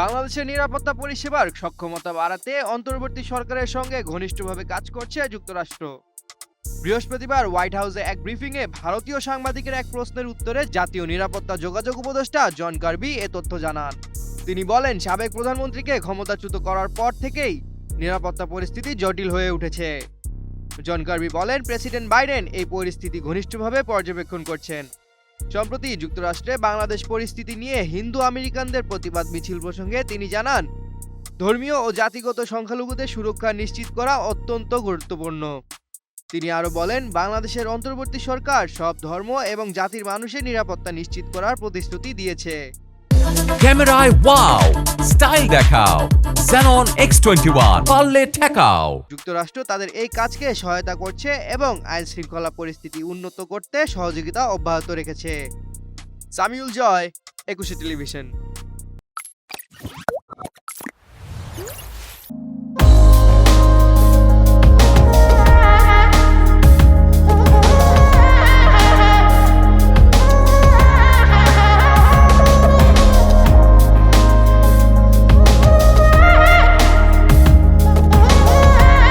বাংলাদেশের নিরাপত্তা পরিষেবার সক্ষমতা বাড়াতে অন্তর্বর্তী সরকারের সঙ্গে ঘনিষ্ঠভাবে কাজ করছে যুক্তরাষ্ট্র। বৃহস্পতিবার হোয়াইট হাউসে এক ব্রিফিংয়ে ভারতীয় সাংবাদিকের এক প্রশ্নের উত্তরে জাতীয় নিরাপত্তা যোগাযোগ উপদেষ্টা জন কার্বি এ তথ্য জানান। তিনি বলেন, সাবেক প্রধানমন্ত্রীকে ক্ষমতাচ্যুত করার পর থেকেই নিরাপত্তা পরিস্থিতি জটিল হয়ে উঠেছে। জন কার্বি বলেন, প্রেসিডেন্ট বাইডেন এই পরিস্থিতি ঘনিষ্ঠভাবে পর্যবেক্ষণ করছেন। সম্প্রতি যুক্তরাষ্ট্রে বাংলাদেশ পরিস্থিতি নিয়ে হিন্দু আমেরিকানদের প্রতিবাদ মিছিল প্রসঙ্গে তিনি জানান, ধর্মীয় ও জাতিগত সংখ্যালঘুদের সুরক্ষা নিশ্চিত করা অত্যন্ত গুরুত্বপূর্ণ। তিনি আরও বলেন, বাংলাদেশের অন্তর্বর্তী সরকার সব ধর্ম এবং জাতির মানুষের নিরাপত্তা নিশ্চিত করার প্রতিশ্রুতি দিয়েছে। ক্যামেরায় ওয়াও, স্টাইল দেখাও, Xenon X21 পারলে ঠেকাও। যুক্তরাষ্ট্র তাদের এই কাজকে সহায়তা করছে এবং আইন শৃঙ্খলা পরিস্থিতি উন্নত করতে সহযোগিতা অব্যাহত রেখেছে। সামিউল জয়, 21 টেলিভিশন।